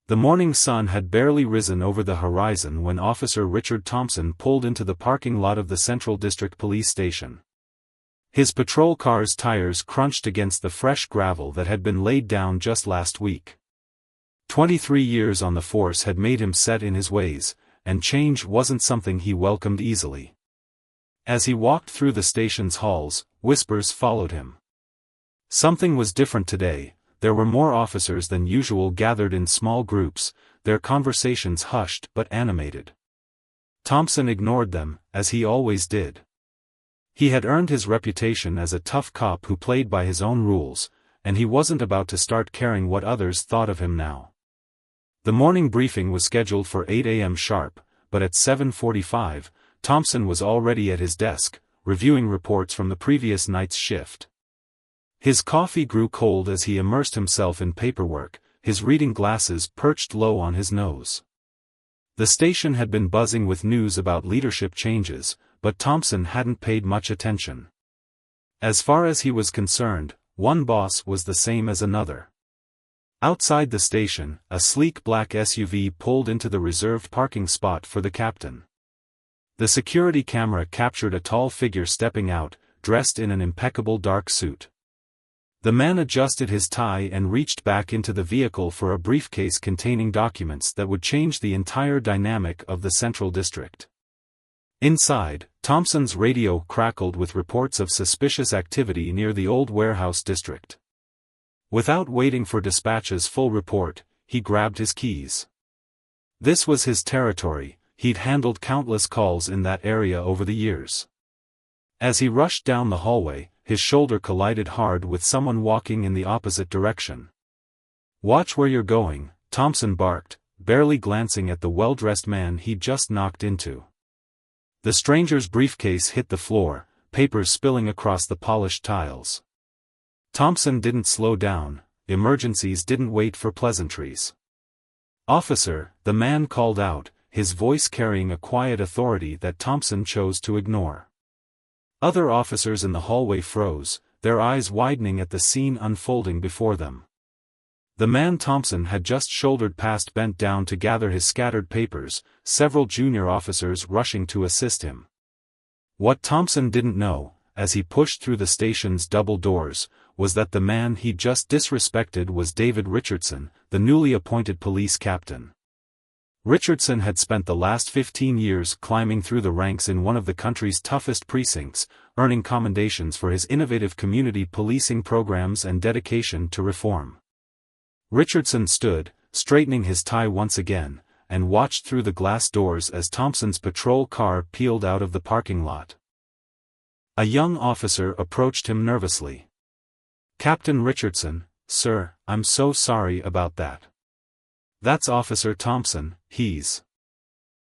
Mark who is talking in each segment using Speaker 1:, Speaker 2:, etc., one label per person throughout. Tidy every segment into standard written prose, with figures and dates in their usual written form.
Speaker 1: The morning sun had barely risen over the horizon when Officer Richard Thompson pulled into the parking lot of the Central District Police Station. His patrol car's tires crunched against the fresh gravel that had been laid down just last week. 23 years on the force had made him set in his ways, and change wasn't something he welcomed easily. As he walked through the station's halls, whispers followed him. Something was different today. There were more officers than usual gathered in small groups, their conversations hushed but animated. Thompson ignored them, as he always did. He had earned his reputation as a tough cop who played by his own rules, and he wasn't about to start caring what others thought of him now. The morning briefing was scheduled for 8 a.m. sharp, but at 7:45, Thompson was already at his desk, reviewing reports from the previous night's shift. His coffee grew cold as he immersed himself in paperwork, his reading glasses perched low on his nose. The station had been buzzing with news about leadership changes, but Thompson hadn't paid much attention. As far as he was concerned, one boss was the same as another. Outside the station, a sleek black SUV pulled into the reserved parking spot for the captain. The security camera captured a tall figure stepping out, dressed in an impeccable dark suit. The man adjusted his tie and reached back into the vehicle for a briefcase containing documents that would change the entire dynamic of the Central District. Inside, Thompson's radio crackled with reports of suspicious activity near the old warehouse district. Without waiting for dispatch's full report, he grabbed his keys. This was his territory, he'd handled countless calls in that area over the years. As he rushed down the hallway, his shoulder collided hard with someone walking in the opposite direction. "Watch where you're going," Thompson barked, barely glancing at the well-dressed man he'd just knocked into. The stranger's briefcase hit the floor, papers spilling across the polished tiles. Thompson didn't slow down, emergencies didn't wait for pleasantries. "Officer," the man called out, his voice carrying a quiet authority that Thompson chose to ignore. Other officers in the hallway froze, their eyes widening at the scene unfolding before them. The man Thompson had just shouldered past bent down to gather his scattered papers, several junior officers rushing to assist him. What Thompson didn't know, as he pushed through the station's double doors, was that the man he'd just disrespected was David Richardson, the newly appointed police captain. Richardson had spent the last 15 years climbing through the ranks in one of the country's toughest precincts, earning commendations for his innovative community policing programs and dedication to reform. Richardson stood, straightening his tie once again, and watched through the glass doors as Thompson's patrol car peeled out of the parking lot. A young officer approached him nervously. "Captain Richardson, sir, I'm so sorry about that." "That's Officer Thompson, he's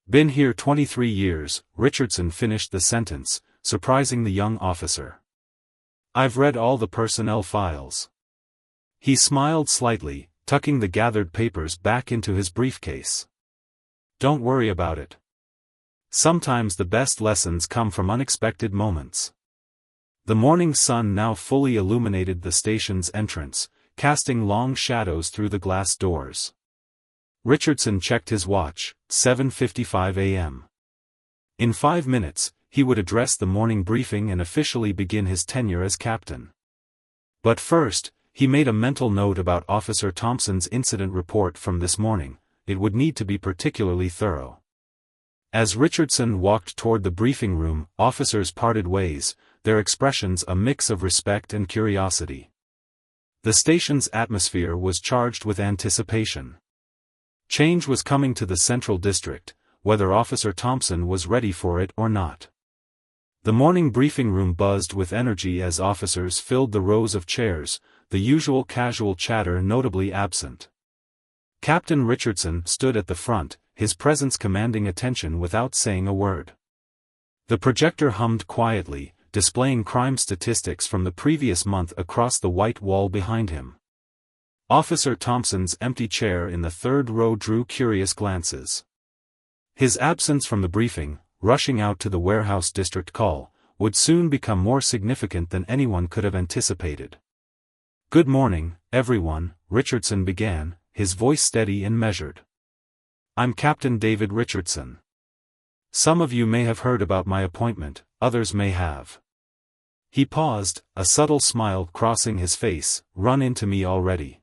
Speaker 1: been here 23 years, Richardson finished the sentence, surprising the young officer. "I've read all the personnel files." He smiled slightly, tucking the gathered papers back into his briefcase. "Don't worry about it. Sometimes the best lessons come from unexpected moments." The morning sun now fully illuminated the station's entrance, casting long shadows through the glass doors. Richardson checked his watch, 7:55 a.m. In 5 minutes, he would address the morning briefing and officially begin his tenure as captain. But first, he made a mental note about Officer Thompson's incident report from this morning. It would need to be particularly thorough. As Richardson walked toward the briefing room, officers parted ways, their expressions a mix of respect and curiosity. The station's atmosphere was charged with anticipation. Change was coming to the Central District, whether Officer Thompson was ready for it or not. The morning briefing room buzzed with energy as officers filled the rows of chairs, the usual casual chatter notably absent. Captain Richardson stood at the front, his presence commanding attention without saying a word. The projector hummed quietly, displaying crime statistics from the previous month across the white wall behind him. Officer Thompson's empty chair in the third row drew curious glances. His absence from the briefing, rushing out to the warehouse district call, would soon become more significant than anyone could have anticipated. "Good morning, everyone," Richardson began, his voice steady and measured. "I'm Captain David Richardson. Some of you may have heard about my appointment, others may have." He paused, a subtle smile crossing his face. "Run into me already."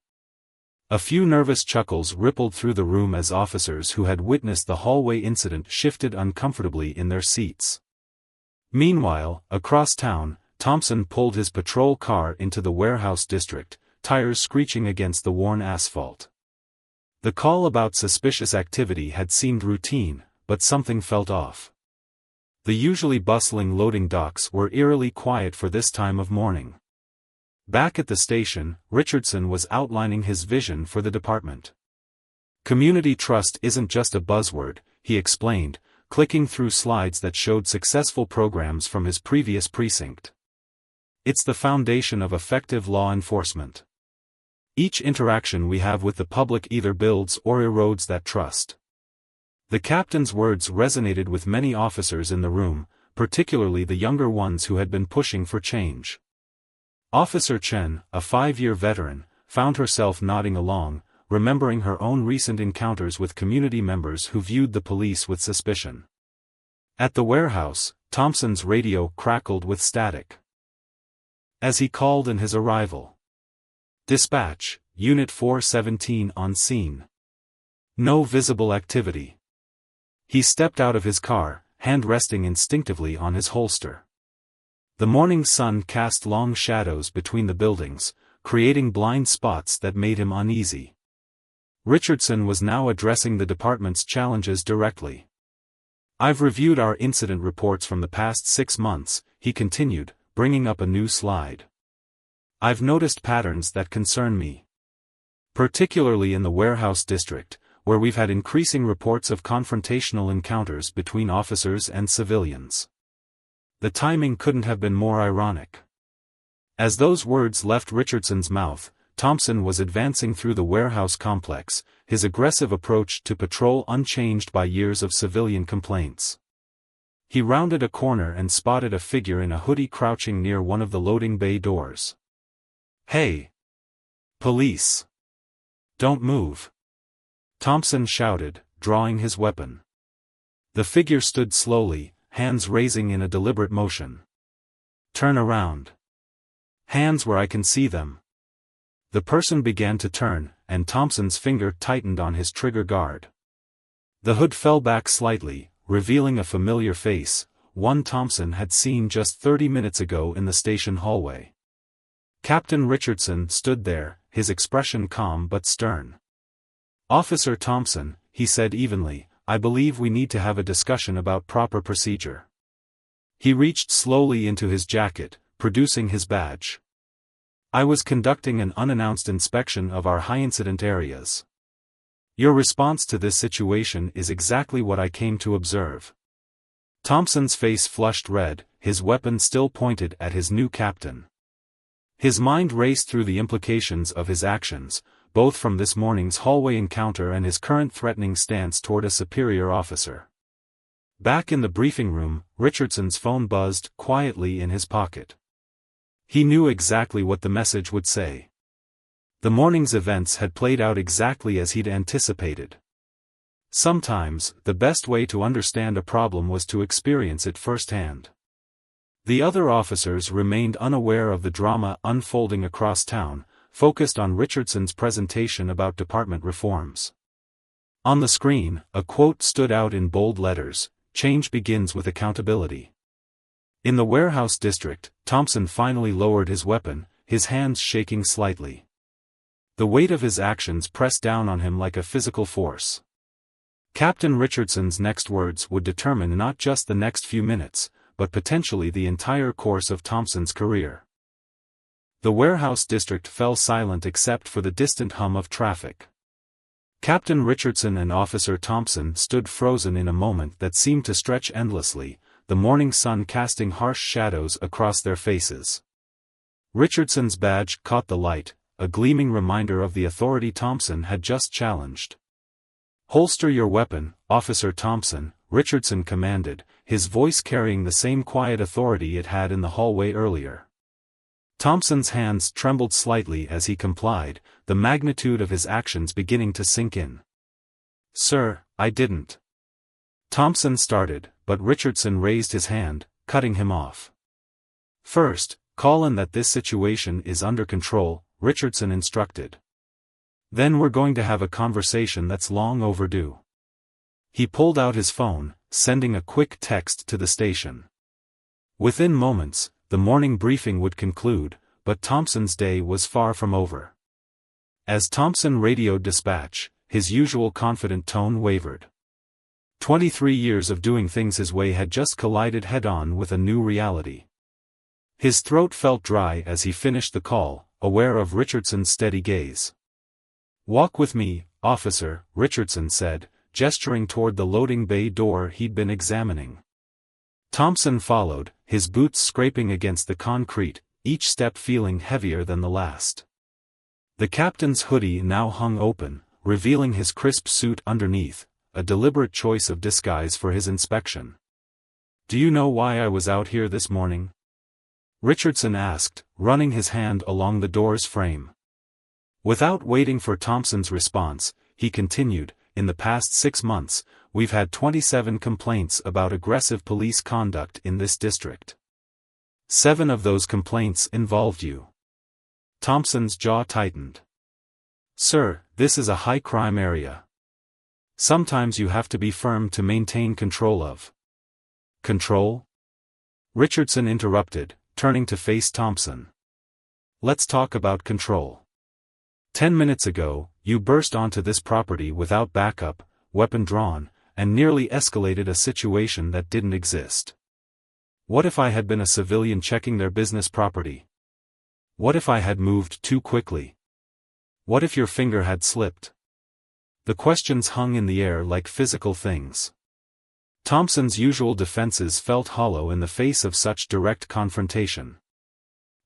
Speaker 1: A few nervous chuckles rippled through the room as officers who had witnessed the hallway incident shifted uncomfortably in their seats. Meanwhile, across town, Thompson pulled his patrol car into the warehouse district, tires screeching against the worn asphalt. The call about suspicious activity had seemed routine, but something felt off. The usually bustling loading docks were eerily quiet for this time of morning. Back at the station, Richardson was outlining his vision for the department. "Community trust isn't just a buzzword," he explained, clicking through slides that showed successful programs from his previous precinct. "It's the foundation of effective law enforcement. Each interaction we have with the public either builds or erodes that trust." The captain's words resonated with many officers in the room, particularly the younger ones who had been pushing for change. Officer Chen, a 5-year veteran, found herself nodding along, remembering her own recent encounters with community members who viewed the police with suspicion. At the warehouse, Thompson's radio crackled with static as he called in his arrival. "Dispatch, Unit 417 on scene. No visible activity." He stepped out of his car, hand resting instinctively on his holster. The morning sun cast long shadows between the buildings, creating blind spots that made him uneasy. Richardson was now addressing the department's challenges directly. "I've reviewed our incident reports from the past 6 months," he continued, bringing up a new slide. "I've noticed patterns that concern me. Particularly in the warehouse district, where we've had increasing reports of confrontational encounters between officers and civilians." The timing couldn't have been more ironic. As those words left Richardson's mouth, Thompson was advancing through the warehouse complex, his aggressive approach to patrol unchanged by years of civilian complaints. He rounded a corner and spotted a figure in a hoodie crouching near one of the loading bay doors. "Hey! Police! Don't move!" Thompson shouted, drawing his weapon. The figure stood slowly, hands raising in a deliberate motion. "Turn around. Hands where I can see them." The person began to turn, and Thompson's finger tightened on his trigger guard. The hood fell back slightly, revealing a familiar face, one Thompson had seen just 30 minutes ago in the station hallway. Captain Richardson stood there, his expression calm but stern. "Officer Thompson," he said evenly, "I believe we need to have a discussion about proper procedure." He reached slowly into his jacket, producing his badge. "I was conducting an unannounced inspection of our high-incident areas. Your response to this situation is exactly what I came to observe." Thompson's face flushed red, his weapon still pointed at his new captain. His mind raced through the implications of his actions, both from this morning's hallway encounter and his current threatening stance toward a superior officer. Back in the briefing room, Richardson's phone buzzed quietly in his pocket. He knew exactly what the message would say. The morning's events had played out exactly as he'd anticipated. Sometimes, the best way to understand a problem was to experience it firsthand. The other officers remained unaware of the drama unfolding across town, focused on Richardson's presentation about department reforms. On the screen, a quote stood out in bold letters: "Change begins with accountability." In the warehouse district, Thompson finally lowered his weapon, his hands shaking slightly. The weight of his actions pressed down on him like a physical force. Captain Richardson's next words would determine not just the next few minutes, but potentially the entire course of Thompson's career. The warehouse district fell silent except for the distant hum of traffic. Captain Richardson and Officer Thompson stood frozen in a moment that seemed to stretch endlessly, the morning sun casting harsh shadows across their faces. Richardson's badge caught the light, a gleaming reminder of the authority Thompson had just challenged. "Holster your weapon, Officer Thompson," Richardson commanded, his voice carrying the same quiet authority it had in the hallway earlier. Thompson's hands trembled slightly as he complied, the magnitude of his actions beginning to sink in. "Sir, I didn't." Thompson started, but Richardson raised his hand, cutting him off. "First, call in that this situation is under control," Richardson instructed. "Then we're going to have a conversation that's long overdue." He pulled out his phone, sending a quick text to the station. Within moments, the morning briefing would conclude, but Thompson's day was far from over. As Thompson radioed dispatch, his usual confident tone wavered. 23 years of doing things his way had just collided head-on with a new reality. His throat felt dry as he finished the call, aware of Richardson's steady gaze. "Walk with me, officer," Richardson said, gesturing toward the loading bay door he'd been examining. Thompson followed, his boots scraping against the concrete, each step feeling heavier than the last. The captain's hoodie now hung open, revealing his crisp suit underneath, a deliberate choice of disguise for his inspection. "Do you know why I was out here this morning?" Richardson asked, running his hand along the door's frame. Without waiting for Thompson's response, he continued, "In the past 6 months, we've had 27 complaints about aggressive police conduct in this district. 7 of those complaints involved you." Thompson's jaw tightened. "Sir, this is a high-crime area. Sometimes you have to be firm to maintain control of." "Control?" Richardson interrupted, turning to face Thompson. "Let's talk about control. 10 minutes ago, you burst onto this property without backup, weapon drawn, and nearly escalated a situation that didn't exist. What if I had been a civilian checking their business property? What if I had moved too quickly? What if your finger had slipped?" The questions hung in the air like physical things. Thompson's usual defenses felt hollow in the face of such direct confrontation.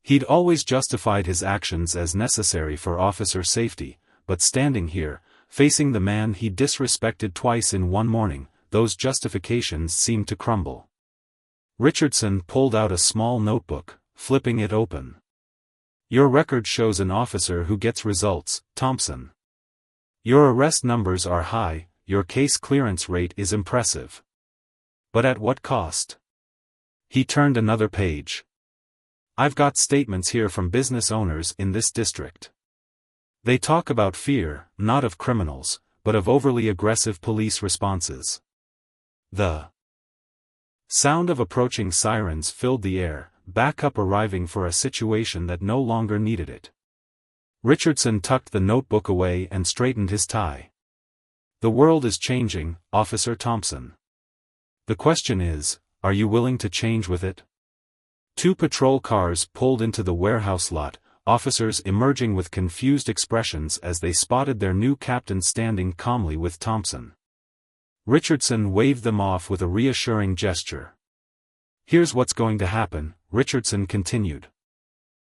Speaker 1: He'd always justified his actions as necessary for officer safety, but standing here, facing the man he disrespected twice in one morning, those justifications seemed to crumble. Richardson pulled out a small notebook, flipping it open. "Your record shows an officer who gets results, Thompson. Your arrest numbers are high, your case clearance rate is impressive. But at what cost?" He turned another page. "I've got statements here from business owners in this district. They talk about fear, not of criminals, but of overly aggressive police responses." The sound of approaching sirens filled the air, backup arriving for a situation that no longer needed it. Richardson tucked the notebook away and straightened his tie. "The world is changing, Officer Thompson. The question is, are you willing to change with it?" 2 patrol cars pulled into the warehouse lot, officers emerging with confused expressions as they spotted their new captain standing calmly with Thompson. Richardson waved them off with a reassuring gesture. "Here's what's going to happen," Richardson continued.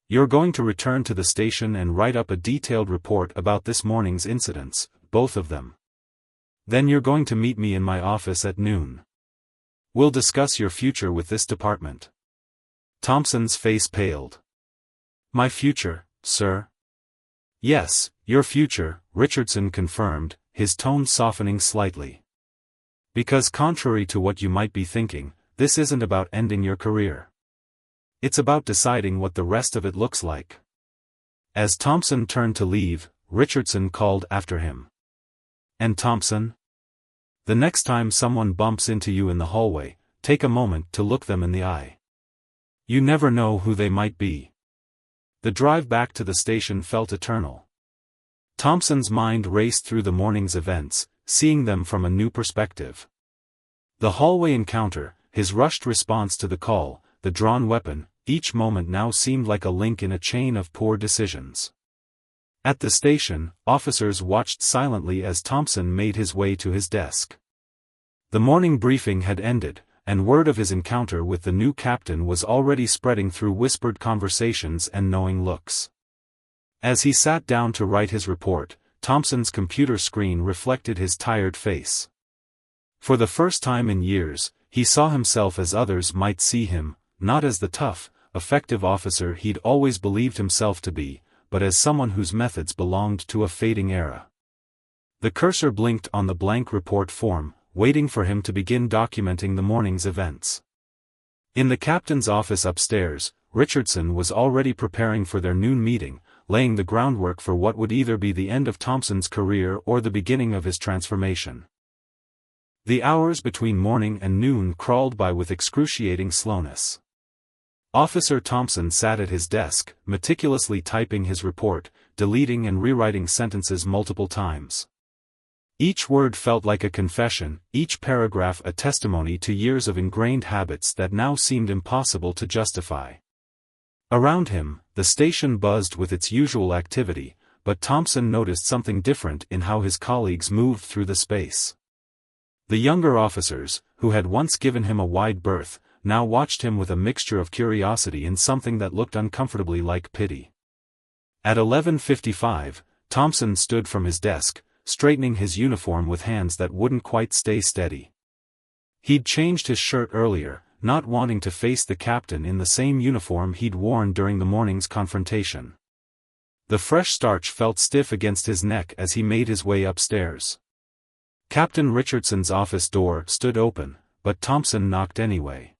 Speaker 1: "You're going to return to the station and write up a detailed report about this morning's incidents, both of them. Then you're going to meet me in my office at noon. We'll discuss your future with this department." Thompson's face paled. "My future, sir?" "Yes, your future," Richardson confirmed, his tone softening slightly. "Because contrary to what you might be thinking, this isn't about ending your career. It's about deciding what the rest of it looks like." As Thompson turned to leave, Richardson called after him. "And Thompson? The next time someone bumps into you in the hallway, take a moment to look them in the eye. You never know who they might be." The drive back to the station felt eternal. Thompson's mind raced through the morning's events, seeing them from a new perspective. The hallway encounter, his rushed response to the call, the drawn weapon, each moment now seemed like a link in a chain of poor decisions. At the station, officers watched silently as Thompson made his way to his desk. The morning briefing had ended, and word of his encounter with the new captain was already spreading through whispered conversations and knowing looks. As he sat down to write his report, Thompson's computer screen reflected his tired face. For the first time in years, he saw himself as others might see him, not as the tough, effective officer he'd always believed himself to be, but as someone whose methods belonged to a fading era. The cursor blinked on the blank report form, waiting for him to begin documenting the morning's events. In the captain's office upstairs, Richardson was already preparing for their noon meeting, laying the groundwork for what would either be the end of Thompson's career or the beginning of his transformation. The hours between morning and noon crawled by with excruciating slowness. Officer Thompson sat at his desk, meticulously typing his report, deleting and rewriting sentences multiple times. Each word felt like a confession, each paragraph a testimony to years of ingrained habits that now seemed impossible to justify. Around him, the station buzzed with its usual activity, but Thompson noticed something different in how his colleagues moved through the space. The younger officers, who had once given him a wide berth, now watched him with a mixture of curiosity and something that looked uncomfortably like pity. At 11:55, Thompson stood from his desk, straightening his uniform with hands that wouldn't quite stay steady. He'd changed his shirt earlier, not wanting to face the captain in the same uniform he'd worn during the morning's confrontation. The fresh starch felt stiff against his neck as he made his way upstairs. Captain Richardson's office door stood open, but Thompson knocked anyway.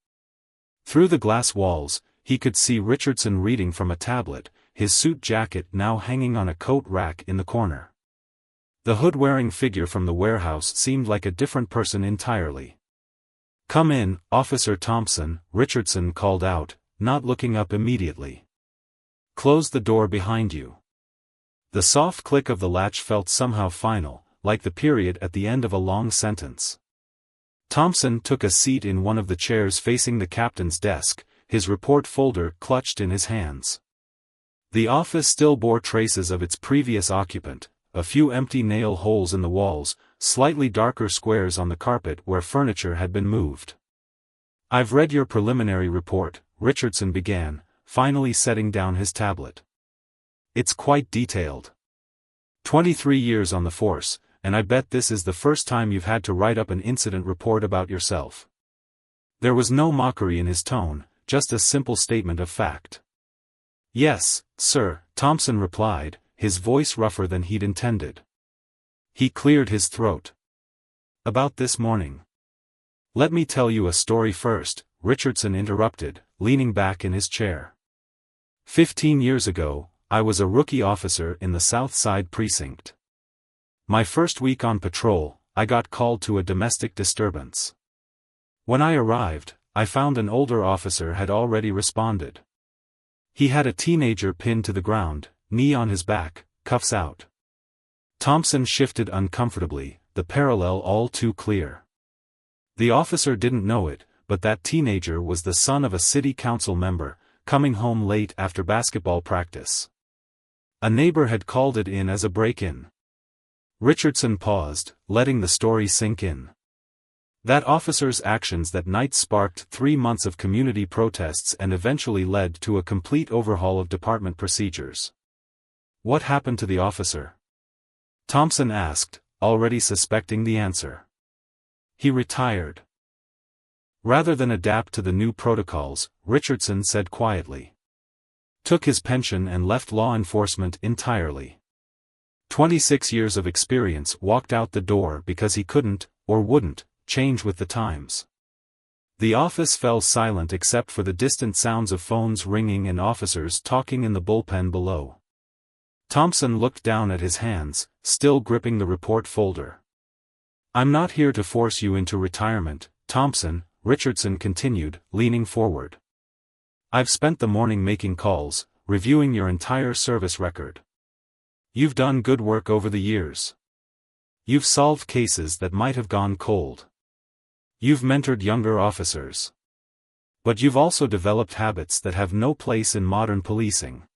Speaker 1: Through the glass walls, he could see Richardson reading from a tablet, his suit jacket now hanging on a coat rack in the corner. The hood-wearing figure from the warehouse seemed like a different person entirely. "Come in, Officer Thompson," Richardson called out, not looking up immediately. "Close the door behind you." The soft click of the latch felt somehow final, like the period at the end of a long sentence. Thompson took a seat in one of the chairs facing the captain's desk, his report folder clutched in his hands. The office still bore traces of its previous occupant, a few empty nail holes in the walls, slightly darker squares on the carpet where furniture had been moved. "I've read your preliminary report," Richardson began, finally setting down his tablet. "It's quite detailed. 23 years on the force, and I bet this is the first time you've had to write up an incident report about yourself." There was no mockery in his tone, just a simple statement of fact. "Yes, sir," Thompson replied, his voice rougher than he'd intended. He cleared his throat. "About this morning." "Let me tell you a story first," Richardson interrupted, leaning back in his chair. 15 years ago, I was a rookie officer in the South Side Precinct. My first week on patrol, I got called to a domestic disturbance. When I arrived, I found an older officer had already responded. He had a teenager pinned to the ground, knee on his back, cuffs out. Thompson shifted uncomfortably, the parallel all too clear. The officer didn't know it, but that teenager was the son of a city council member, coming home late after basketball practice. A neighbor had called it in as a break-in. Richardson paused, letting the story sink in. That officer's actions that night sparked 3 months of community protests and eventually led to a complete overhaul of department procedures. "What happened to the officer?" Thompson asked, already suspecting the answer. "He retired." Rather than adapt to the new protocols, Richardson said quietly. "Took his pension and left law enforcement entirely. 26 years of experience walked out the door because he couldn't, or wouldn't, change with the times." The office fell silent except for the distant sounds of phones ringing and officers talking in the bullpen below. Thompson looked down at his hands, still gripping the report folder. "I'm not here to force you into retirement, Thompson," Richardson continued, leaning forward. "I've spent the morning making calls, reviewing your entire service record. You've done good work over the years. You've solved cases that might have gone cold. You've mentored younger officers. But you've also developed habits that have no place in modern policing."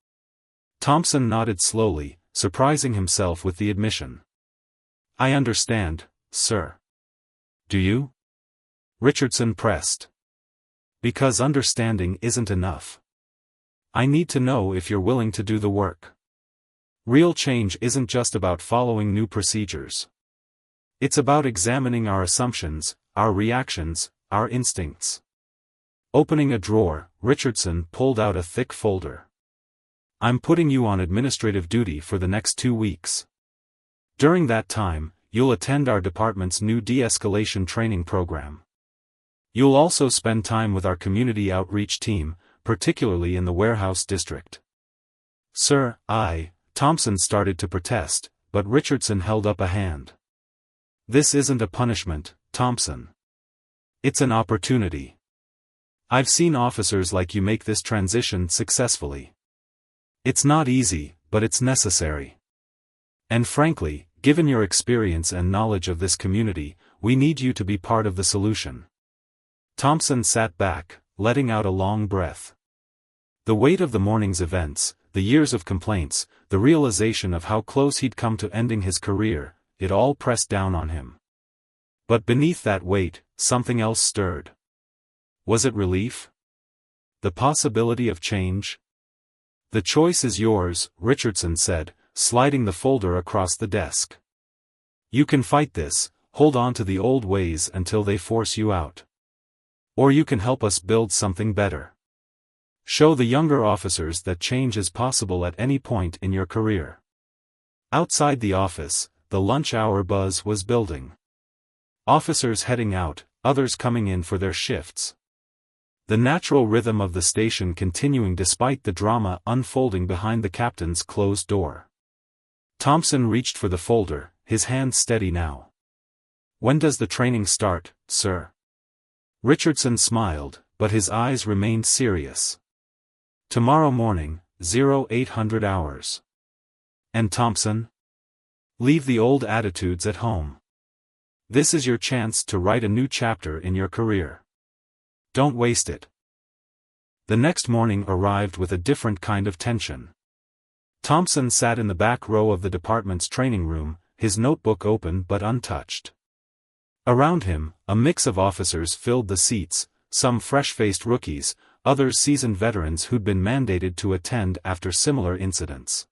Speaker 1: Thompson nodded slowly, surprising himself with the admission. "I understand, sir." "Do you?" Richardson pressed. "Because understanding isn't enough. I need to know if you're willing to do the work. Real change isn't just about following new procedures. It's about examining our assumptions, our reactions, our instincts. Opening a drawer, Richardson pulled out a thick folder. "I'm putting you on administrative duty for the next 2 weeks. During that time, you'll attend our department's new de-escalation training program. You'll also spend time with our community outreach team, particularly in the warehouse district." "Sir, Thompson started to protest, but Richardson held up a hand. "This isn't a punishment, Thompson. It's an opportunity. I've seen officers like you make this transition successfully. It's not easy, but it's necessary. And frankly, given your experience and knowledge of this community, we need you to be part of the solution." Thompson sat back, letting out a long breath. The weight of the morning's events, the years of complaints, the realization of how close he'd come to ending his career, it all pressed down on him. But beneath that weight, something else stirred. Was it relief? The possibility of change? "The choice is yours," Richardson said, sliding the folder across the desk. "You can fight this, hold on to the old ways until they force you out. Or you can help us build something better. Show the younger officers that change is possible at any point in your career." Outside the office, the lunch hour buzz was building. Officers heading out, others coming in for their shifts. The natural rhythm of the station continuing despite the drama unfolding behind the captain's closed door. Thompson reached for the folder, his hand steady now. "When does the training start, sir?" Richardson smiled, but his eyes remained serious. "Tomorrow morning, 0800 hours. And Thompson? Leave the old attitudes at home. This is your chance to write a new chapter in your career. Don't waste it." The next morning arrived with a different kind of tension. Thompson sat in the back row of the department's training room, his notebook open but untouched. Around him, a mix of officers filled the seats, some fresh-faced rookies, others seasoned veterans who'd been mandated to attend after similar incidents.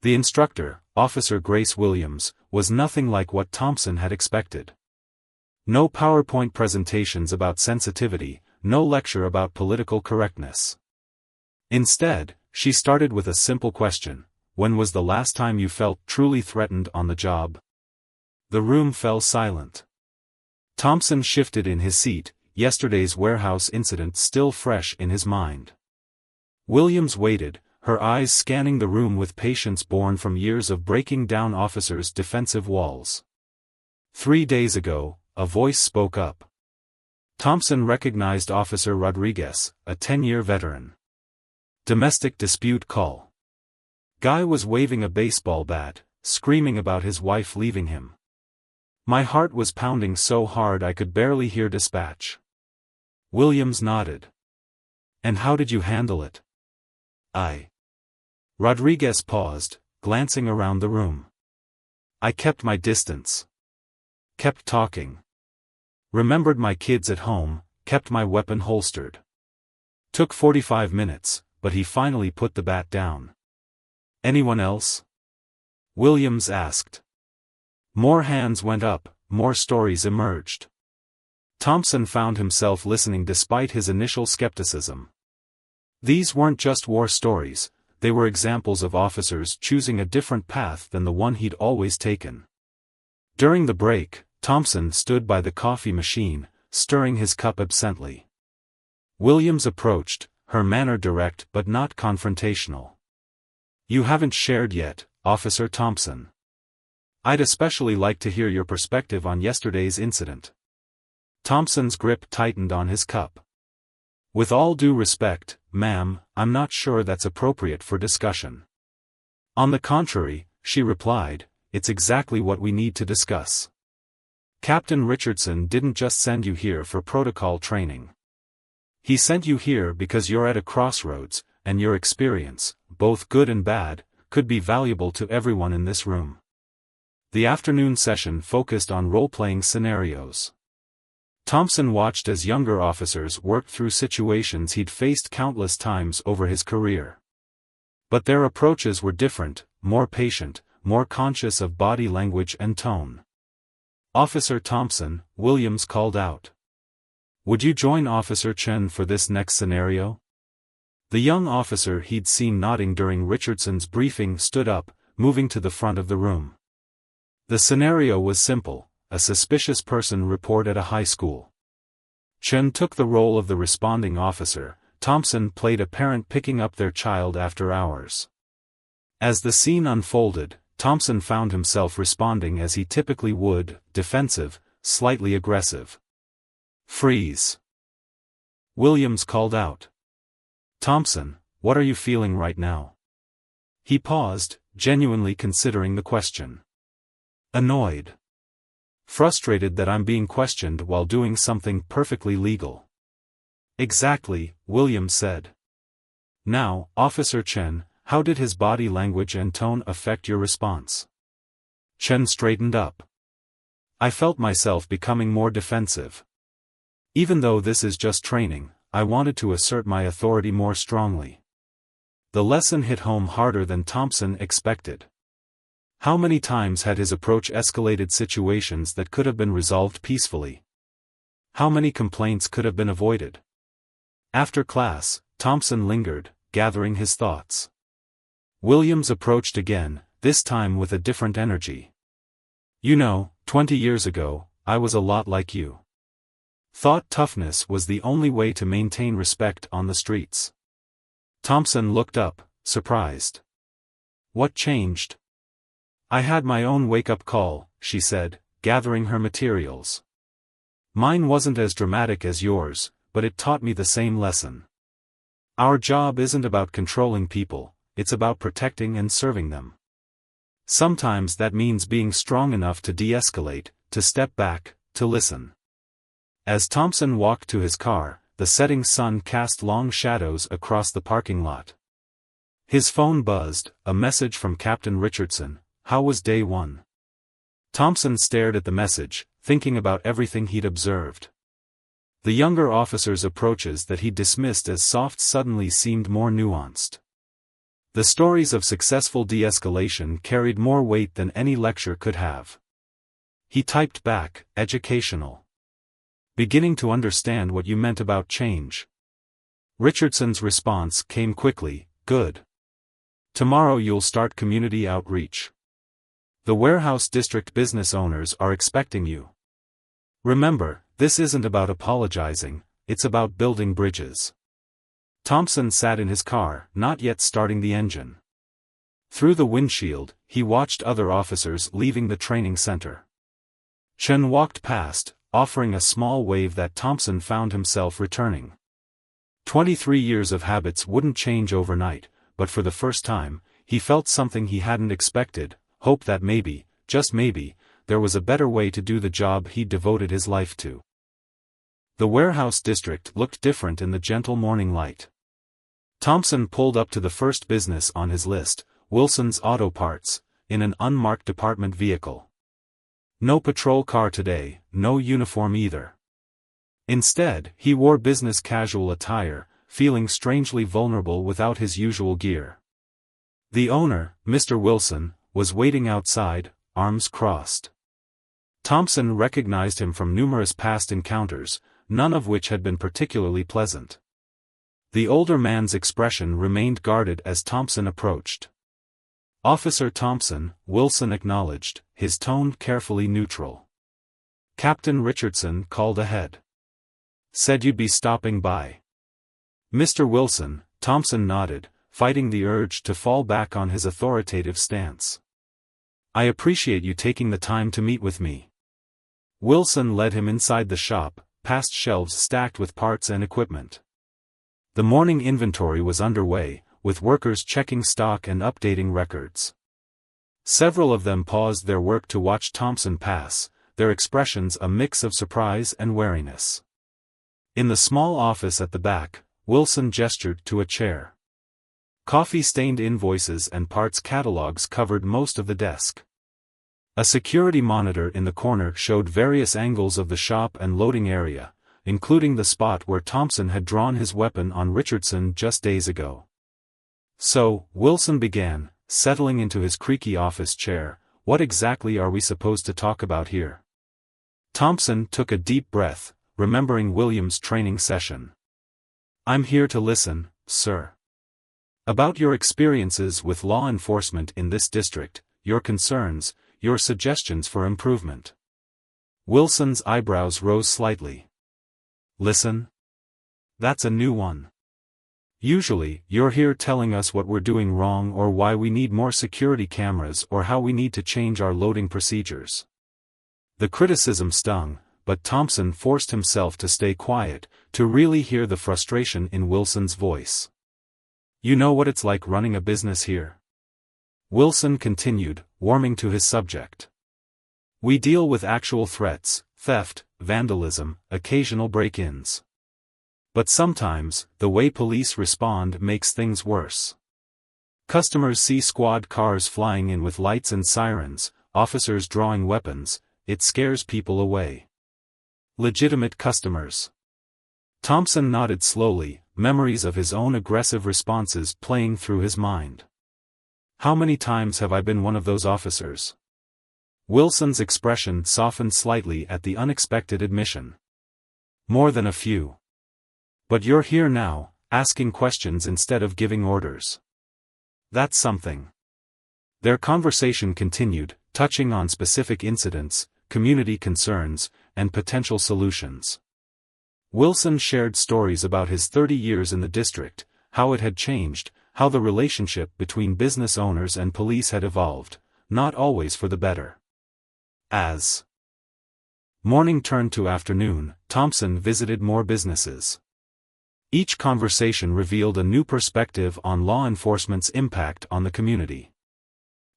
Speaker 1: The instructor, Officer Grace Williams, was nothing like what Thompson had expected. No PowerPoint presentations about sensitivity, no lecture about political correctness. Instead, she started with a simple question: "When was the last time you felt truly threatened on the job?" The room fell silent. Thompson shifted in his seat, yesterday's warehouse incident still fresh in his mind. Williams waited, her eyes scanning the room with patience born from years of breaking down officers' defensive walls. 3 days ago, a voice spoke up. Thompson recognized Officer Rodriguez, a 10-year veteran. Domestic dispute call. Guy was waving a baseball bat, screaming about his wife leaving him. My heart was pounding so hard I could barely hear dispatch. Williams nodded. "And how did you handle it?" Rodriguez paused, glancing around the room. "I kept my distance. Kept talking. Remembered my kids at home, kept my weapon holstered. Took 45 minutes, but he finally put the bat down." "Anyone else?" Williams asked. More hands went up, more stories emerged. Thompson found himself listening despite his initial skepticism. These weren't just war stories, they were examples of officers choosing a different path than the one he'd always taken. During the break, Thompson stood by the coffee machine, stirring his cup absently. Williams approached, her manner direct but not confrontational. "You haven't shared yet, Officer Thompson. I'd especially like to hear your perspective on yesterday's incident." Thompson's grip tightened on his cup. "With all due respect, ma'am, I'm not sure that's appropriate for discussion." "On the contrary," she replied, "it's exactly what we need to discuss. Captain Richardson didn't just send you here for protocol training. He sent you here because you're at a crossroads, and your experience, both good and bad, could be valuable to everyone in this room." The afternoon session focused on role-playing scenarios. Thompson watched as younger officers worked through situations he'd faced countless times over his career. But their approaches were different, more patient, more conscious of body language and tone. "Officer Thompson," Williams called out. Would you join Officer Chen for this next scenario? The young officer he'd seen nodding during Richardson's briefing stood up, moving to the front of the room. The scenario was simple: a suspicious person report at a high school. Chen took the role of the responding officer. Thompson played a parent picking up their child after hours. As the scene unfolded, Thompson found himself responding as he typically would: defensive, slightly aggressive. "Freeze!" Williams called out. "Thompson, what are you feeling right now?" He paused, genuinely considering the question. "Annoyed. Frustrated that I'm being questioned while doing something perfectly legal." "Exactly," Williams said. "Now, Officer Chen, how did his body language and tone affect your response?" Chen straightened up. "I felt myself becoming more defensive. Even though this is just training, I wanted to assert my authority more strongly." The lesson hit home harder than Thompson expected. How many times had his approach escalated situations that could have been resolved peacefully? How many complaints could have been avoided? After class, Thompson lingered, gathering his thoughts. Williams approached again, this time with a different energy. 20 years ago, I was a lot like you. Thought toughness was the only way to maintain respect on the streets." Thompson looked up, surprised. "What changed?" "I had my own wake-up call," she said, gathering her materials. "Mine wasn't as dramatic as yours, but it taught me the same lesson. Our job isn't about controlling people, it's about protecting and serving them. Sometimes that means being strong enough to de-escalate, to step back, to listen." As Thompson walked to his car, the setting sun cast long shadows across the parking lot. His phone buzzed, a message from Captain Richardson. "How was day 1?" Thompson stared at the message, thinking about everything he'd observed. The younger officer's approaches that he dismissed as soft suddenly seemed more nuanced. The stories of successful de-escalation carried more weight than any lecture could have. He typed back, "Educational. Beginning to understand what you meant about change." Richardson's response came quickly, "Good. Tomorrow you'll start community outreach. The warehouse district business owners are expecting you. Remember, this isn't about apologizing, it's about building bridges." Thompson sat in his car, not yet starting the engine. Through the windshield, he watched other officers leaving the training center. Chen walked past, offering a small wave that Thompson found himself returning. 23 years of habits wouldn't change overnight, but for the first time, he felt something he hadn't expected: hope that maybe, just maybe, there was a better way to do the job he'd devoted his life to. The warehouse district looked different in the gentle morning light. Thompson pulled up to the first business on his list, Wilson's Auto Parts, in an unmarked department vehicle. No patrol car today, no uniform either. Instead, he wore business casual attire, feeling strangely vulnerable without his usual gear. The owner, Mr. Wilson, was waiting outside, arms crossed. Thompson recognized him from numerous past encounters, none of which had been particularly pleasant. The older man's expression remained guarded as Thompson approached. "Officer Thompson," Wilson acknowledged, his tone carefully neutral. "Captain Richardson called ahead. Said you'd be stopping by." "Mr. Wilson," Thompson nodded, fighting the urge to fall back on his authoritative stance. "I appreciate you taking the time to meet with me." Wilson led him inside the shop, past shelves stacked with parts and equipment. The morning inventory was underway, with workers checking stock and updating records. Several of them paused their work to watch Thompson pass, their expressions a mix of surprise and wariness. In the small office at the back, Wilson gestured to a chair. Coffee-stained invoices and parts catalogs covered most of the desk. A security monitor in the corner showed various angles of the shop and loading area, including the spot where Thompson had drawn his weapon on Richardson just days ago. "So," Wilson began, settling into his creaky office chair, "what exactly are we supposed to talk about here?" Thompson took a deep breath, remembering William's training session. "I'm here to listen, sir. About your experiences with law enforcement in this district, your concerns, your suggestions for improvement." Wilson's eyebrows rose slightly. "Listen? That's a new one. Usually, you're here telling us what we're doing wrong or why we need more security cameras or how we need to change our loading procedures." The criticism stung, but Thompson forced himself to stay quiet, to really hear the frustration in Wilson's voice. "You know what it's like running a business here?" Wilson continued, warming to his subject. "We deal with actual threats, theft, vandalism, occasional break-ins. But sometimes, the way police respond makes things worse. Customers see squad cars flying in with lights and sirens, officers drawing weapons. It scares people away." Legitimate customers. Thompson nodded slowly, memories of his own aggressive responses playing through his mind. "How many times have I been one of those officers?" Wilson's expression softened slightly at the unexpected admission. "More than a few. But you're here now, asking questions instead of giving orders. That's something." Their conversation continued, touching on specific incidents, community concerns, and potential solutions. Wilson shared stories about his 30 years in the district, how it had changed, how the relationship between business owners and police had evolved, not always for the better. As morning turned to afternoon, Thompson visited more businesses. Each conversation revealed a new perspective on law enforcement's impact on the community.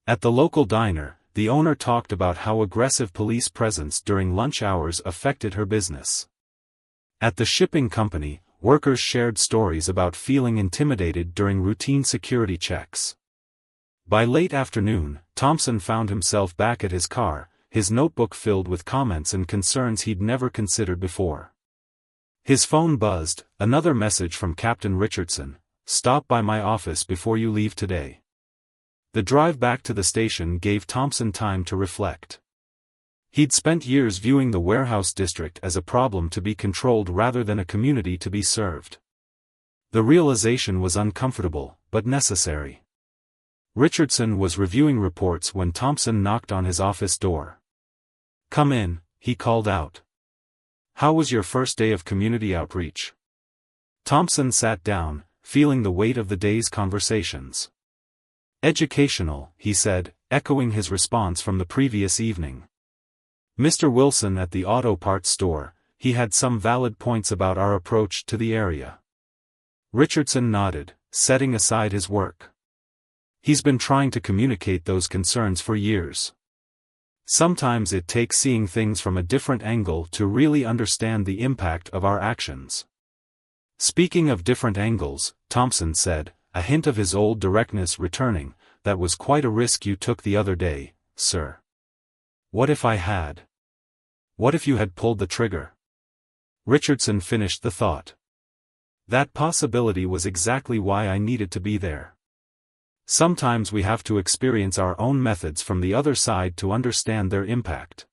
Speaker 1: At the local diner, the owner talked about how aggressive police presence during lunch hours affected her business. At the shipping company, workers shared stories about feeling intimidated during routine security checks. By late afternoon, Thompson found himself back at his car, his notebook filled with comments and concerns he'd never considered before. His phone buzzed, another message from Captain Richardson: "Stop by my office before you leave today." The drive back to the station gave Thompson time to reflect. He'd spent years viewing the warehouse district as a problem to be controlled rather than a community to be served. The realization was uncomfortable, but necessary. Richardson was reviewing reports when Thompson knocked on his office door. "Come in," he called out. "How was your first day of community outreach?" Thompson sat down, feeling the weight of the day's conversations. "Educational," he said, echoing his response from the previous evening. "Mr. Wilson at the auto parts store, he had some valid points about our approach to the area." Richardson nodded, setting aside his work. "He's been trying to communicate those concerns for years. Sometimes it takes seeing things from a different angle to really understand the impact of our actions." Speaking of different angles, Thompson said, a hint of his old directness returning, "That was quite a risk you took the other day, sir. What if I had? What if you had pulled the trigger?" Richardson finished the thought. "That possibility was exactly why I needed to be there. Sometimes we have to experience our own methods from the other side to understand their impact."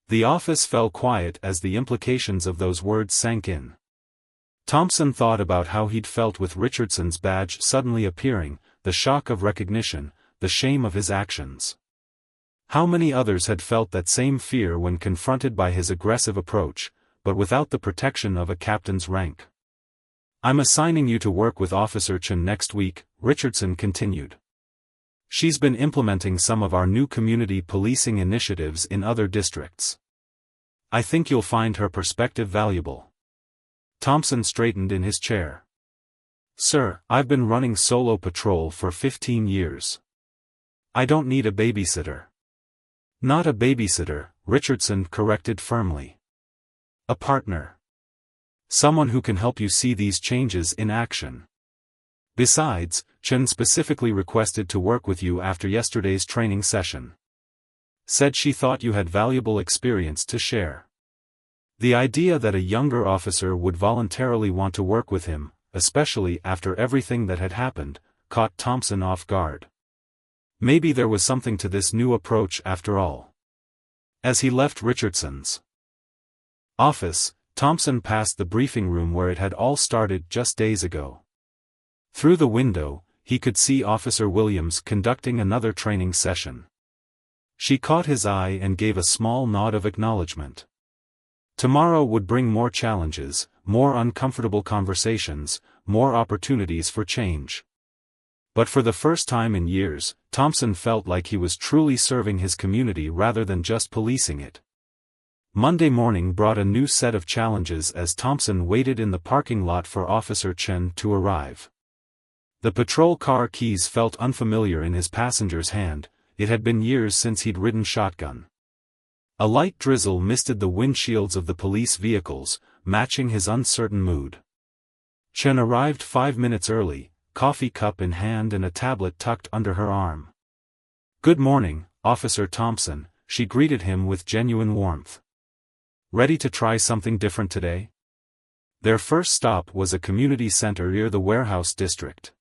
Speaker 1: The office fell quiet as the implications of those words sank in. Thompson thought about how he'd felt with Richardson's badge suddenly appearing, the shock of recognition, the shame of his actions. How many others had felt that same fear when confronted by his aggressive approach, but without the protection of a captain's rank? "I'm assigning you to work with Officer Chen next week," Richardson continued. "She's been implementing some of our new community policing initiatives in other districts. I think you'll find her perspective valuable." Thompson straightened in his chair. "Sir, I've been running solo patrol for 15 years. I don't need a babysitter." "Not a babysitter," Richardson corrected firmly. "A partner. Someone who can help you see these changes in action. Besides, Chen specifically requested to work with you after yesterday's training session. Said she thought you had valuable experience to share." The idea that a younger officer would voluntarily want to work with him, especially after everything that had happened, caught Thompson off guard. Maybe there was something to this new approach after all. As he left Richardson's office, Thompson passed the briefing room where it had all started just days ago. Through the window, he could see Officer Williams conducting another training session. She caught his eye and gave a small nod of acknowledgement. Tomorrow would bring more challenges, more uncomfortable conversations, more opportunities for change. But for the first time in years, Thompson felt like he was truly serving his community rather than just policing it. Monday morning brought a new set of challenges as Thompson waited in the parking lot for Officer Chen to arrive. The patrol car keys felt unfamiliar in his passenger's hand. It had been years since he'd ridden shotgun. A light drizzle misted the windshields of the police vehicles, matching his uncertain mood. Chen arrived 5 minutes early, coffee cup in hand and a tablet tucked under her arm. "Good morning, Officer Thompson," she greeted him with genuine warmth. "Ready to try something different today?" Their first stop was a community center near the warehouse district.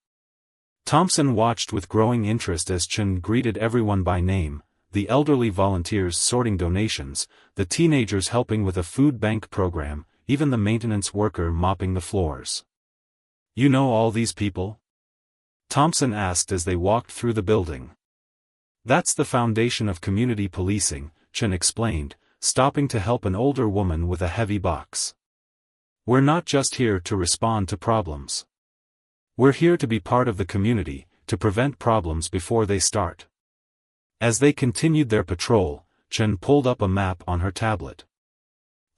Speaker 1: Thompson watched with growing interest as Chen greeted everyone by name, the elderly volunteers sorting donations, the teenagers helping with a food bank program, even the maintenance worker mopping the floors. "You know all these people?" Thompson asked as they walked through the building. "That's the foundation of community policing," Chen explained, stopping to help an older woman with a heavy box. "We're not just here to respond to problems. We're here to be part of the community, to prevent problems before they start." As they continued their patrol, Chen pulled up a map on her tablet.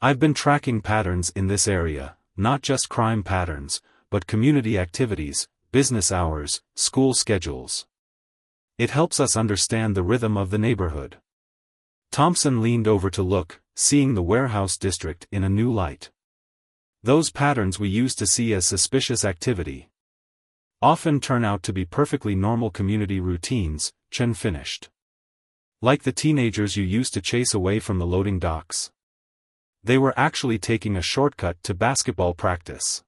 Speaker 1: "I've been tracking patterns in this area, not just crime patterns, but community activities, business hours, school schedules. It helps us understand the rhythm of the neighborhood." Thompson leaned over to look, seeing the warehouse district in a new light. "Those patterns we used to see as suspicious activity often turn out to be perfectly normal community routines," Chen finished. "Like the teenagers you used to chase away from the loading docks. They were actually taking a shortcut to basketball practice.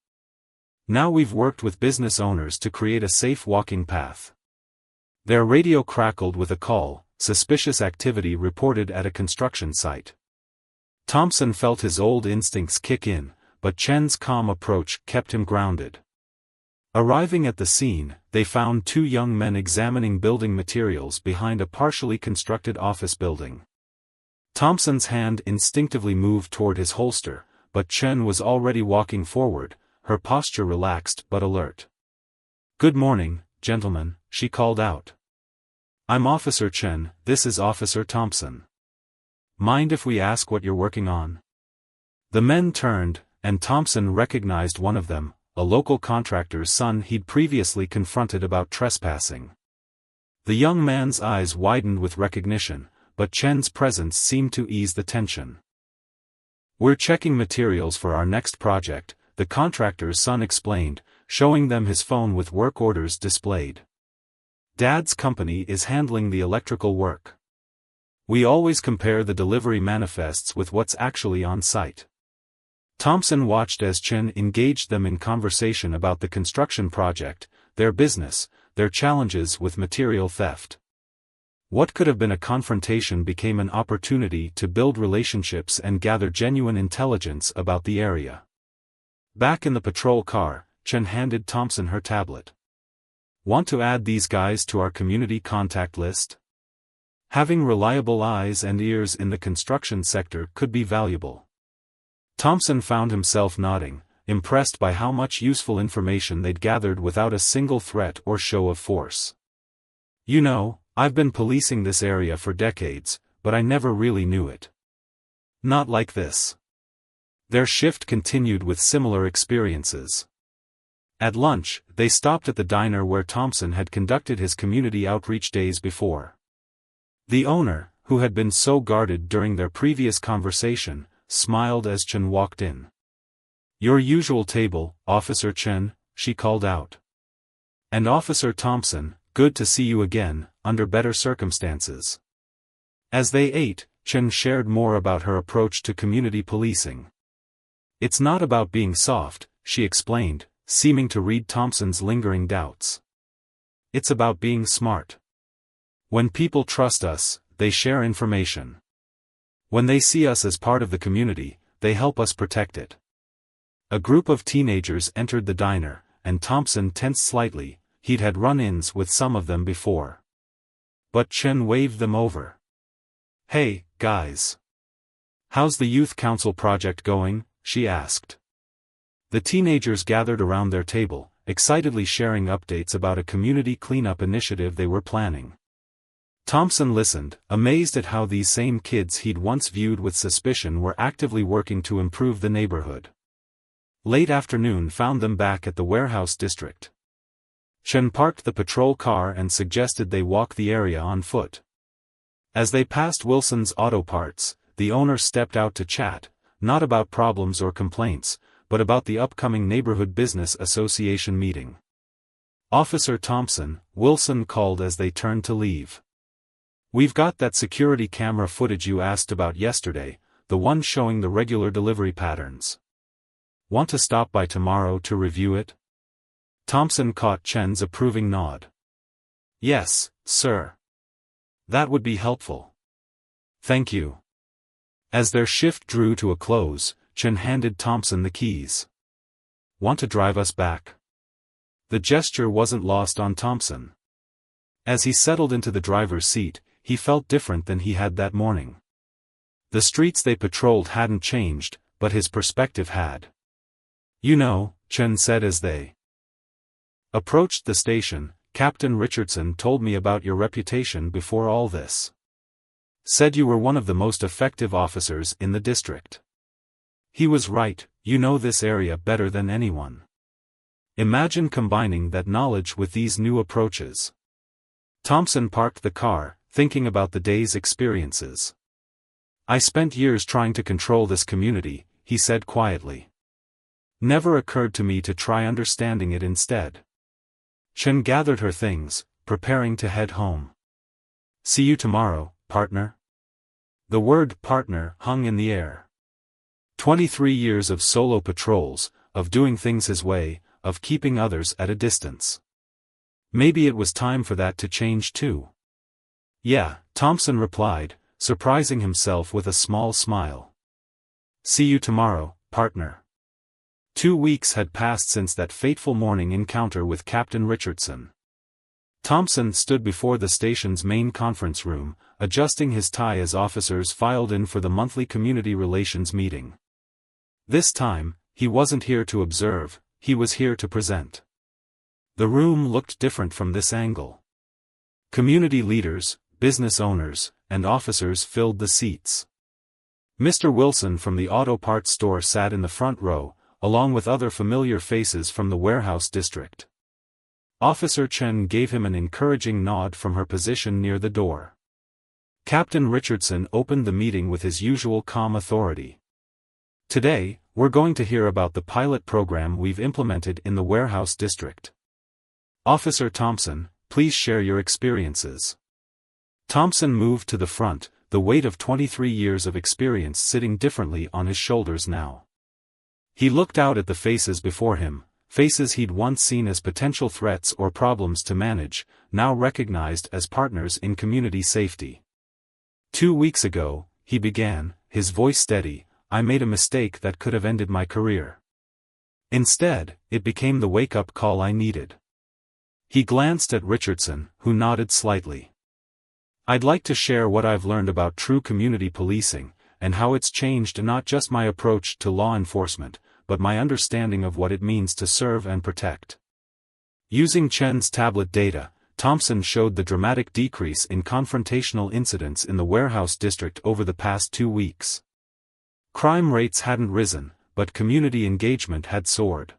Speaker 1: Now we've worked with business owners to create a safe walking path." Their radio crackled with a call, suspicious activity reported at a construction site. Thompson felt his old instincts kick in, but Chen's calm approach kept him grounded. Arriving at the scene, they found 2 young men examining building materials behind a partially constructed office building. Thompson's hand instinctively moved toward his holster, but Chen was already walking forward, her posture relaxed but alert. "Good morning, gentlemen," she called out. "I'm Officer Chen, this is Officer Thompson. Mind if we ask what you're working on?" The men turned, and Thompson recognized one of them, a local contractor's son he'd previously confronted about trespassing. The young man's eyes widened with recognition, but Chen's presence seemed to ease the tension. "We're checking materials for our next project," the contractor's son explained, showing them his phone with work orders displayed. "Dad's company is handling the electrical work. We always compare the delivery manifests with what's actually on site." Thompson watched as Chen engaged them in conversation about the construction project, their business, their challenges with material theft. What could have been a confrontation became an opportunity to build relationships and gather genuine intelligence about the area. Back in the patrol car, Chen handed Thompson her tablet. "Want to add these guys to our community contact list? Having reliable eyes and ears in the construction sector could be valuable." Thompson found himself nodding, impressed by how much useful information they'd gathered without a single threat or show of force. "You know, I've been policing this area for decades, but I never really knew it. Not like this." Their shift continued with similar experiences. At lunch, they stopped at the diner where Thompson had conducted his community outreach days before. The owner, who had been so guarded during their previous conversation, smiled as Chen walked in. "Your usual table, Officer Chen," she called out. "And Officer Thompson, good to see you again, under better circumstances." As they ate, Chen shared more about her approach to community policing. "It's not about being soft," she explained, seeming to read Thompson's lingering doubts. "It's about being smart. When people trust us, they share information. When they see us as part of the community, they help us protect it. A group of teenagers entered the diner, and Thompson tensed slightly. He'd had run-ins with some of them before. But Chen waved them over. "Hey, guys. How's the youth council project going?" she asked. The teenagers gathered around their table, excitedly sharing updates about a community cleanup initiative they were planning. Thompson listened, amazed at how these same kids he'd once viewed with suspicion were actively working to improve the neighborhood. Late afternoon found them back at the warehouse district. Chen parked the patrol car and suggested they walk the area on foot. As they passed Wilson's Auto Parts, the owner stepped out to chat, not about problems or complaints, but about the upcoming Neighborhood Business Association meeting. "Officer Thompson," Wilson called as they turned to leave. "We've got that security camera footage you asked about yesterday, the one showing the regular delivery patterns. Want to stop by tomorrow to review it?" Thompson caught Chen's approving nod. "Yes, sir. That would be helpful. Thank you." As their shift drew to a close, Chen handed Thompson the keys. "Want to drive us back?" The gesture wasn't lost on Thompson. As he settled into the driver's seat, he felt different than he had that morning. The streets they patrolled hadn't changed, but his perspective had. "You know," Chen said as they approached the station, "Captain Richardson told me about your reputation before all this. Said you were one of the most effective officers in the district. He was right, you know this area better than anyone. Imagine combining that knowledge with these new approaches." Thompson parked the car, thinking about the day's experiences. "I spent years trying to control this community," he said quietly. "Never occurred to me to try understanding it instead." Chen gathered her things, preparing to head home. "See you tomorrow, partner." The word partner hung in the air. 23 years of solo patrols, of doing things his way, of keeping others at a distance. Maybe it was time for that to change too. "Yeah," Thompson replied, surprising himself with a small smile. "See you tomorrow, partner." 2 weeks had passed since that fateful morning encounter with Captain Richardson. Thompson stood before the station's main conference room, adjusting his tie as officers filed in for the monthly community relations meeting. This time, he wasn't here to observe, he was here to present. The room looked different from this angle. Community leaders, business owners, and officers filled the seats. Mr. Wilson from the auto parts store sat in the front row, along with other familiar faces from the warehouse district. Officer Chen gave him an encouraging nod from her position near the door. Captain Richardson opened the meeting with his usual calm authority. "Today, we're going to hear about the pilot program we've implemented in the warehouse district. Officer Thompson, please share your experiences." Thompson moved to the front, the weight of 23 years of experience sitting differently on his shoulders now. He looked out at the faces before him, faces he'd once seen as potential threats or problems to manage, now recognized as partners in community safety. 2 weeks ago, he began, his voice steady, "I made a mistake that could have ended my career. Instead, it became the wake-up call I needed." He glanced at Richardson, who nodded slightly. "I'd like to share what I've learned about true community policing, and how it's changed not just my approach to law enforcement, but my understanding of what it means to serve and protect." Using Chen's tablet data, Thompson showed the dramatic decrease in confrontational incidents in the warehouse district over the past 2 weeks. Crime rates hadn't risen, but community engagement had soared.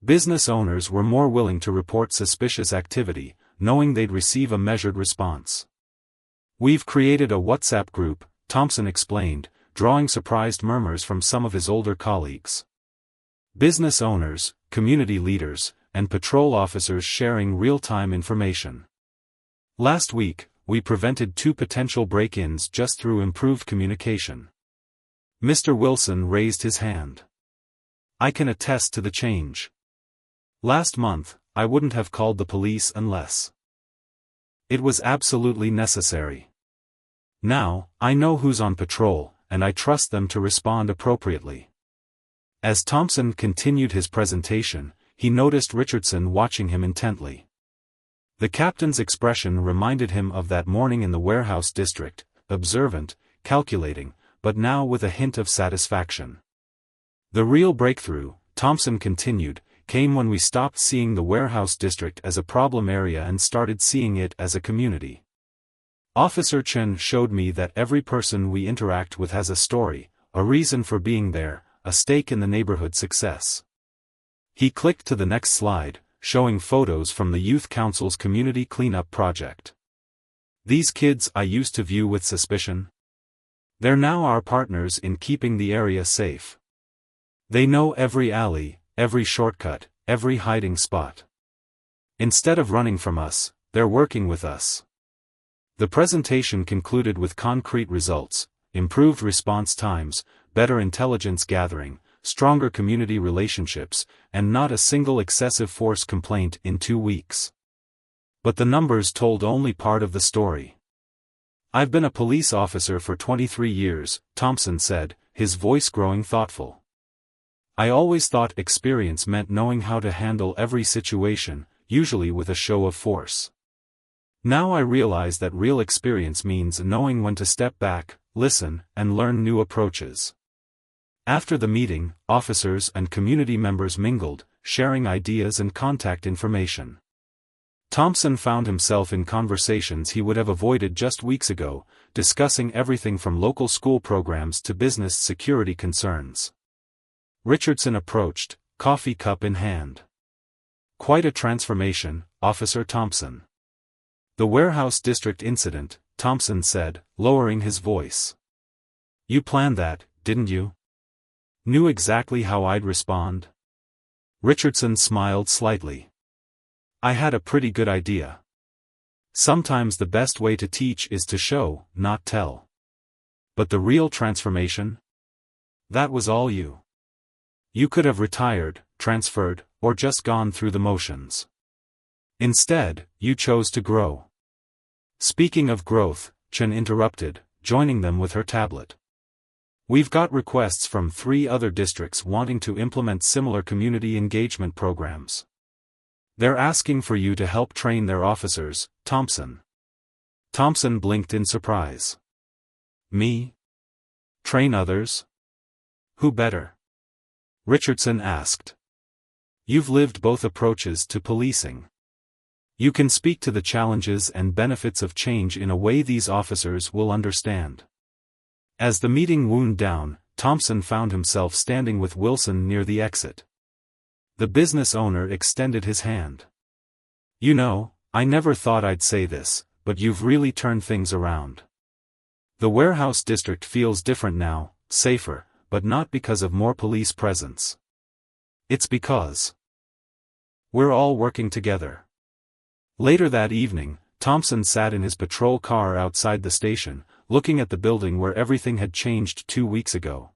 Speaker 1: Business owners were more willing to report suspicious activity, knowing they'd receive a measured response. "We've created a WhatsApp group," Thompson explained, drawing surprised murmurs from some of his older colleagues. Business owners, community leaders, and patrol officers sharing real-time information. "Last week, we prevented 2 potential break-ins just through improved communication." Mr. Wilson raised his hand. "I can attest to the change. Last month, I wouldn't have called the police unless it was absolutely necessary. Now, I know who's on patrol, and I trust them to respond appropriately." As Thompson continued his presentation, he noticed Richardson watching him intently. The captain's expression reminded him of that morning in the warehouse district, observant, calculating, but now with a hint of satisfaction. "The real breakthrough," Thompson continued, "came when we stopped seeing the warehouse district as a problem area and started seeing it as a community. Officer Chen showed me that every person we interact with has a story, a reason for being there, a stake in the neighborhood success." He clicked to the next slide, showing photos from the Youth Council's community cleanup project. "These kids I used to view with suspicion. They're now our partners in keeping the area safe. They know every alley, every shortcut, every hiding spot. Instead of running from us, they're working with us." The presentation concluded with concrete results: improved response times, better intelligence gathering, stronger community relationships, and not a single excessive force complaint in 2 weeks. But the numbers told only part of the story. "I've been a police officer for 23 years, Thompson said, his voice growing thoughtful. "I always thought experience meant knowing how to handle every situation, usually with a show of force. Now I realize that real experience means knowing when to step back, listen, and learn new approaches." After the meeting, officers and community members mingled, sharing ideas and contact information. Thompson found himself in conversations he would have avoided just weeks ago, discussing everything from local school programs to business security concerns. Richardson approached, coffee cup in hand. "Quite a transformation, Officer Thompson." "The warehouse district incident," Thompson said, lowering his voice. "You planned that, didn't you? Knew exactly how I'd respond?" Richardson smiled slightly. "I had a pretty good idea. Sometimes the best way to teach is to show, not tell." "But the real transformation? That was all you. You could have retired, transferred, or just gone through the motions. Instead, you chose to grow." "Speaking of growth," Chen interrupted, joining them with her tablet. "We've got requests from 3 other districts wanting to implement similar community engagement programs. They're asking for you to help train their officers, Thompson." Thompson blinked in surprise. "Me? Train others? Who better?" Richardson asked. "You've lived both approaches to policing. You can speak to the challenges and benefits of change in a way these officers will understand." As the meeting wound down, Thompson found himself standing with Wilson near the exit. The business owner extended his hand. "You know, I never thought I'd say this, but you've really turned things around. The warehouse district feels different now, safer, but not because of more police presence. It's because we're all working together." Later that evening, Thompson sat in his patrol car outside the station, looking at the building where everything had changed 2 weeks ago.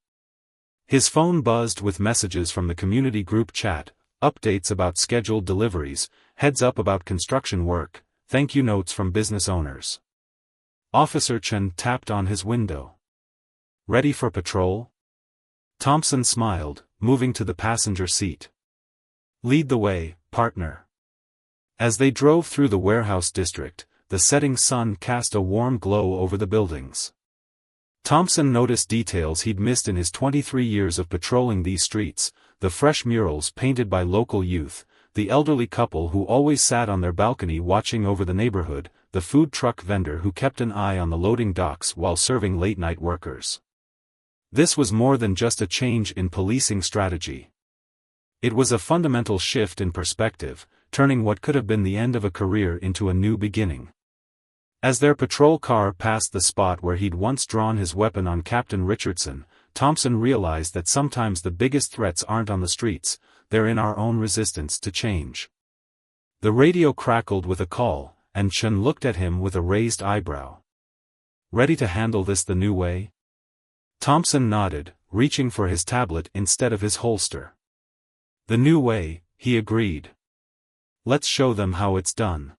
Speaker 1: His phone buzzed with messages from the community group chat, updates about scheduled deliveries, heads up about construction work, thank you notes from business owners. Officer Chen tapped on his window. "Ready for patrol?" Thompson smiled, moving to the passenger seat. "Lead the way, partner." As they drove through the warehouse district, the setting sun cast a warm glow over the buildings. Thompson noticed details he'd missed in his 23 years of patrolling these streets: the fresh murals painted by local youth, the elderly couple who always sat on their balcony watching over the neighborhood, the food truck vendor who kept an eye on the loading docks while serving late-night workers. This was more than just a change in policing strategy. It was a fundamental shift in perspective, turning what could have been the end of a career into a new beginning. As their patrol car passed the spot where he'd once drawn his weapon on Captain Richardson, Thompson realized that sometimes the biggest threats aren't on the streets, they're in our own resistance to change. The radio crackled with a call, and Chen looked at him with a raised eyebrow. "Ready to handle this the new way?" Thompson nodded, reaching for his tablet instead of his holster. "The new way," he agreed. "Let's show them how it's done."